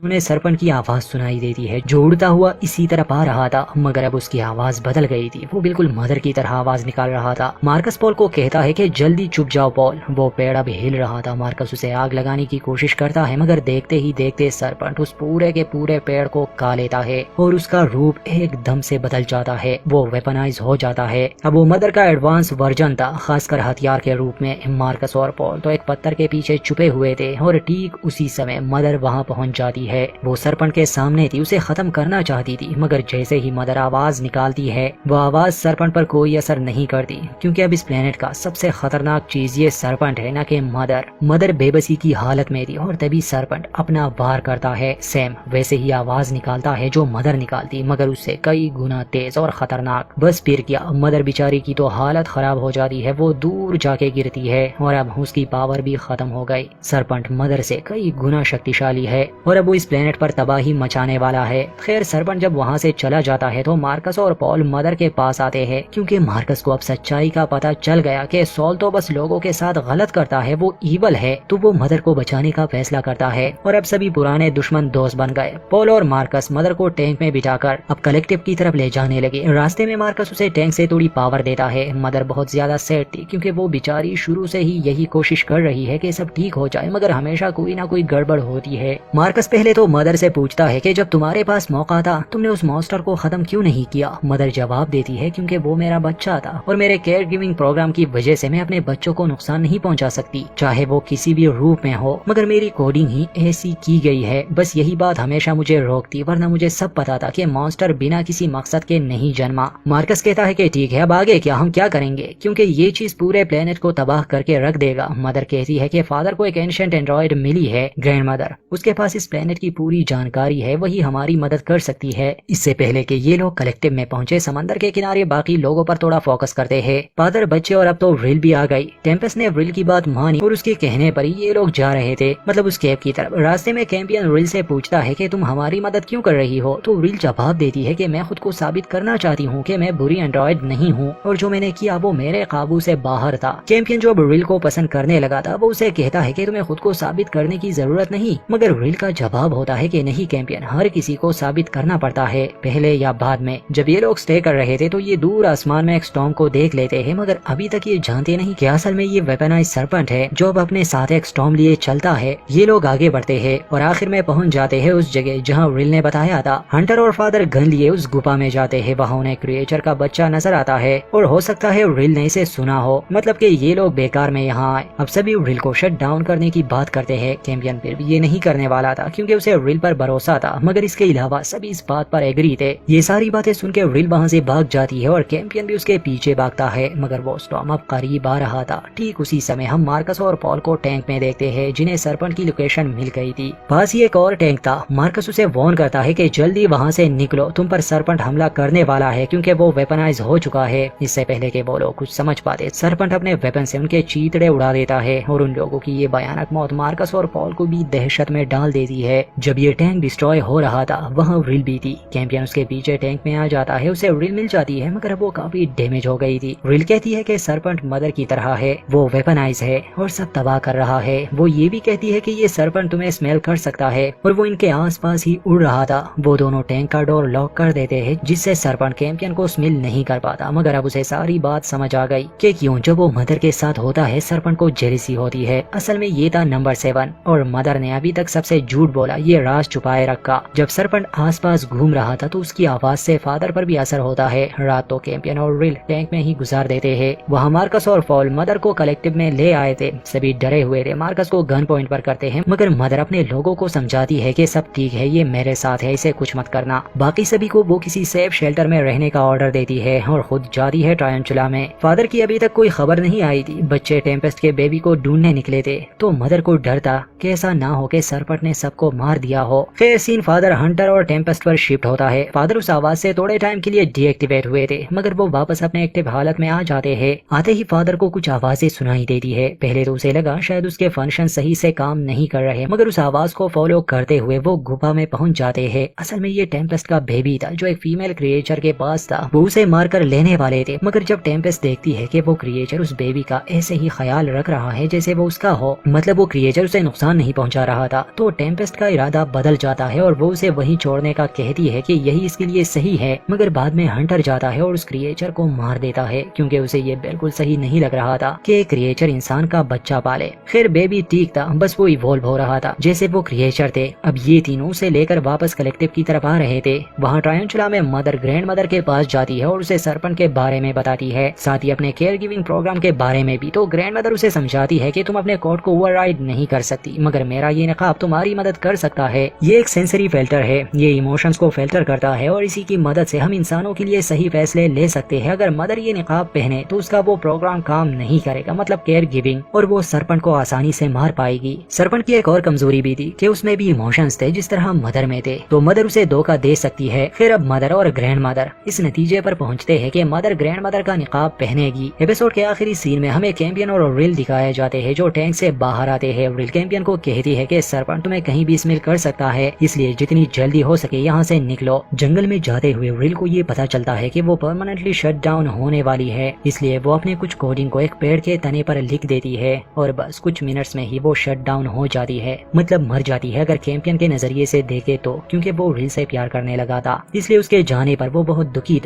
उन्हें सरपंच की आवाज सुनाई देती है जो उड़ता हुआ इसी तरफ आ रहा था, मगर अब उसकी आवाज बदल गई थी। वो बिल्कुल मदर की तरह आवाज निकाल रहा था। मार्कस पॉल को कहता है कि जल्दी चुप जाओ पॉल। वो पेड़ अब हिल रहा था। मार्कस उसे आग लगाने की कोशिश करता है, मगर देखते ही देखते सरपंच उस पूरे के पूरे पेड़ को खा लेता है और उसका रूप एकदम से बदल जाता है। वो वेपनाइज हो जाता है। अब वो मदर का एडवांस वर्जन था, खासकर हथियार के रूप में। मार्कस और पॉल तो एक पत्थर के पीछे छुपे हुए थे और ठीक उसी समय मदर वहाँ पहुँच जाती है। वो सरपंच के सामने थी, उसे खत्म करना चाहती थी, मगर जैसे ही मदर आवाज निकालती है वो आवाज सरपंच पर कोई असर नहीं करती, क्योंकि अब इस प्लेनेट का सबसे खतरनाक चीज ये सरपंच है, न कि मदर। मदर बेबसी की हालत में थी और तभी सरपंच अपना वार करता है। सैम वैसे ही आवाज निकालता है जो मदर निकालती, मगर उससे कई गुना तेज और खतरनाक। बस फिर क्या, मदर बेचारी की तो हालत खराब हो जाती है। वो दूर जाके गिरती है और अब उसकी पावर भी खत्म हो गई। सरपंच मदर से कई गुना शक्तिशाली है और अब वो इस प्लेनेट पर तबाही मचाने वाला है। खैर सरपंच जब वहाँ से चला जाता है तो मार्कस और पॉल मदर के पास आते हैं, क्योंकि मार्कस को अब सच्चाई का पता चल गया कि सॉल तो बस लोगों के साथ गलत करता है, वो ईवल है। तो वो मदर को बचाने का फैसला करता है और अब सभी पुराने दुश्मन दोस्त बन गए। पॉल और मार्कस मदर को टैंक में बिठाकर अब कलेक्टिव की तरफ ले जाने लगे। रास्ते में मार्कस उसे टैंक से थोड़ी पावर देता है। मदर बहुत ज्यादा सैड थी, क्योंकि वो बेचारी शुरू से ही यही कोशिश कर रही है कि सब ठीक हो जाए, मगर हमेशा कोई ना कोई गड़बड़ होती है। मार्कस पहले तो मदर से पूछता है कि जब तुम्हारे पास मौका था तुमने उस मॉन्स्टर को खत्म क्यों नहीं किया। मदर जवाब देती है क्योंकि वो मेरा बच्चा था और मेरे केयर गिविंग प्रोग्राम की वजह से मैं अपने बच्चों को नुकसान नहीं पहुंचा सकती, चाहे वो किसी भी रूप में हो, मगर मेरी कोडिंग ही ऐसी की गई है। बस यही बात हमेशा मुझे रोकती, वरना मुझे सब पता था कि मॉन्स्टर बिना किसी मकसद के नहीं जन्मा। मार्कस कहता है कि ठीक है, अब आगे क्या, हम क्या करेंगे, क्योंकि ये चीज पूरे प्लेनेट को तबाह करके रख देगा। मदर कहती है कि फादर को एक एंशिएंट एंड्रॉइड मिली है, ग्रैंड मदर, उसके पास इस प्लेनेट की पूरी जानकारी है, वही हमारी मदद कर सकती है। इससे पहले कि ये लोग कलेक्टिव में पहुंचे, समंदर के किनारे बाकी लोगों पर थोड़ा फोकस करते हैं। फादर, बच्चे और अब तो व्रिल भी आ गई। टेम्पेस्ट ने व्रिल की बात मानी और उसके कहने पर ही ये लोग जा रहे थे, मतलब उस केव की तरफ। रास्ते में कैंपियन व्रिल से पूछता है कि तुम हमारी मदद क्यों कर रही हो, तो व्रिल जवाब देती है कि मैं खुद को साबित करना चाहती हूँ कि मैं बुरी एंड्रॉइड नहीं हूँ और जो मैंने किया वो मेरे काबू से बाहर था। कैंपियन जो व्रिल को पसंद करने लगा था वो उसे कहता है कि तुम्हें खुद को साबित करने की जरूरत नहीं, मगर व्रिल का जवाब होता है कि नहीं कैंपियन, हर किसी को साबित करना पड़ता है, पहले या बाद में। जब ये लोग स्टे कर रहे थे तो ये दूर आसमान में एक स्टॉर्म को देख लेते हैं, मगर अभी तक ये जानते नहीं कि असल में ये वेपनाइज सरपंच है जो अब अपने साथ एक स्टॉर्म लिए चलता है। ये लोग आगे बढ़ते हैं और आखिर में पहुंच जाते हैं उस जगह जहां व्रिल ने बताया था। हंटर और फादर गन लिए उस गुफा में जाते हैं। वहाँ उन्हें क्रिएचर का बच्चा नजर आता है और हो सकता है व्रिल ने इसे सुना हो, मतलब कि ये लोग बेकार में यहाँ आए। अब सभी व्रिल को शट डाउन करने की बात करते हैं। कैंपियन फिर भी ये नहीं करने वाला था, क्योंकि उसे व्रिल पर भरोसा था, मगर इसके अलावा सभी इस बात पर एग्री थे। ये सारी बातें सुन के व्रिल वहाँ से भाग जाती है और कैंपियन भी उसके पीछे भागता है, मगर वो स्टॉर्म अब करीब आ रहा था। ठीक उसी समय हम मार्कस और पॉल को टैंक में देखते हैं, जिन्हें सरपंच की लोकेशन मिल गई थी। पास ही एक और टैंक था। मार्कस उसे वार्न करता है कि जल्दी वहाँ से निकलो, तुम पर सरपंच हमला करने वाला है, क्योंकि वो वेपनाइज हो चुका है। इससे पहले कि वो लोग कुछ समझ पाते, सरपंच अपने वेपन से उनके चीतड़े उड़ा देता है और उन लोगों की ये भयानक मौत मार्कस और पॉल को भी दहशत में डाल देती है। जब ये टैंक डिस्ट्रॉय हो रहा था वहाँ व्रिल भी थी। कैंपियन उसके पीछे टैंक में आ जाता है, उसे व्रिल मिल जाती है, मगर वो काफी डैमेज हो गई थी। व्रिल कहती है कि सरपंच मदर की तरह है, वो वेपनाइज है और सब तबाह कर रहा है। वो ये भी कहती है कि ये सरपंच तुम्हें स्मेल कर सकता है और वो इनके आसपास ही उड़ रहा था। वो दोनों टैंक का डोर लॉक कर देते हैं, जिससे सरपंच कैंपियन को स्मेल नहीं कर पाता, मगर अब उसे सारी बात समझ आ गई कि क्यों जब वो मदर के साथ होता है सरपंच को जेलसी होती है। असल में ये था नंबर 7 और मदर ने अभी तक सबसे झूठ बोला, ये राज छुपाए रखा। जब सरपंच आसपास घूम रहा था तो उसकी आवाज से फादर पर भी असर होता है। रात तो कैंपियन और व्रिल टैंक में ही गुजार देते हैं। वहाँ मार्कस और पॉल मदर को कलेक्टिव में ले आए थे। सभी डरे हुए थे। मार्कस को गन पॉइंट पर करते हैं, मगर मदर अपने लोगों को समझाती है कि सब ठीक है, ये मेरे साथ है, इसे कुछ मत करना। बाकी सभी को वो किसी सेफ शेल्टर में रहने का ऑर्डर देती है और खुद जाती है टारंटुला में। फादर की अभी तक कोई खबर नहीं आई थी। बच्चे टेम्पेस्ट के बेबी को ढूंढने निकले थे, तो मदर को डर था कि ऐसा ना हो कि सरपंच ने सबको मार दिया हो। खैर सीन फादर हंटर और टेम्पेस्ट पर शिफ्ट होता है। फादर उस आवाज से थोड़े टाइम के लिए डीएक्टिवेट हुए थे, मगर वो वापस अपने एक्टिव हालत में आ जाते हैं। आते ही फादर को कुछ आवाजें सुनाई देती है। पहले तो उसे लगा शायद उसके फंक्शन सही से काम नहीं कर रहे, मगर उस आवाज को फॉलो करते हुए वो गुफा में पहुंच जाते हैं। असल में ये टेम्पेस्ट का बेबी था जो एक फीमेल क्रिएचर के पास था। वो उसे मारकर लेने वाले थे, मगर जब टेम्पेस्ट देखती है कि वो क्रिएचर उस बेबी का ऐसे ही ख्याल रख रहा है जैसे वो उसका हो, मतलब वो क्रिएचर उसे नुकसान नहीं पहुंचा रहा था, तो टेम्पेस्ट का का इरादा बदल जाता है और वो उसे वहीं छोड़ने का कहती है कि यही इसके लिए सही है, मगर बाद में हंटर जाता है और उस क्रिएचर को मार देता है क्योंकि उसे ये बिल्कुल सही नहीं लग रहा था कि एक क्रिएचर इंसान का बच्चा पाले। खैर बेबी ठीक था, बस वो इवॉल्व हो रहा था जैसे वो क्रिएचर थे। अब ये तीनों उसे लेकर वापस कलेक्टिव की तरफ आ रहे थे। वहाँ ट्रायंचुला में मदर ग्रैंड मदर के पास जाती है और उसे सरपंच के बारे में बताती है, साथ ही अपने केयर गिविंग प्रोग्राम के बारे में भी। तो ग्रैंड मदर उसे समझाती है कि तुम अपने कोड को ओवरराइड नहीं कर सकती, मगर मेरा ये निकाब तुम्हारी मदद कर सकता है। ये एक सेंसरी फिल्टर है, ये इमोशंस को फिल्टर करता है और इसी की मदद से हम इंसानों के लिए सही फैसले ले सकते हैं। अगर मदर ये निकाब पहने तो उसका वो प्रोग्राम काम नहीं करेगा, मतलब केयर गिविंग, और वो सरपंच को आसानी से मार पाएगी। सरपंच की एक और कमजोरी भी थी कि उसमें भी इमोशंस थे जिस तरह मदर में थे, तो मदर उसे धोखा दे सकती है। फिर अब मदर और ग्रैंड मदर इस नतीजे पर पहुंचते हैं कि मदर ग्रैंड मदर का निकाब पहनेगी। एपिसोड के आखिरी सीन में हमें कैंपियन और रिल दिखाए जाते हैं जो टैंक से बाहर आते हैं। रिल कैंपियन को कहती है कि सरपंच तुम्हें कहीं भी स्मेल कर सकता है, इसलिए जितनी जल्दी हो सके यहाँ से निकलो। जंगल में जाते हुए रिल को ये पता चलता है कि वो परमानेंटली शट डाउन होने वाली है, इसलिए वो अपने कुछ कोडिंग को एक पेड़ के तने पर लिख देती है और बस कुछ मिनट्स में ही वो शट डाउन हो जाती है, मतलब मर जाती है अगर कैंपियन के नजरिए से देखे तो, क्योंकि वो रिल से प्यार करने लगा था, इसलिए उसके जाने पर वो बहुत दुखी था।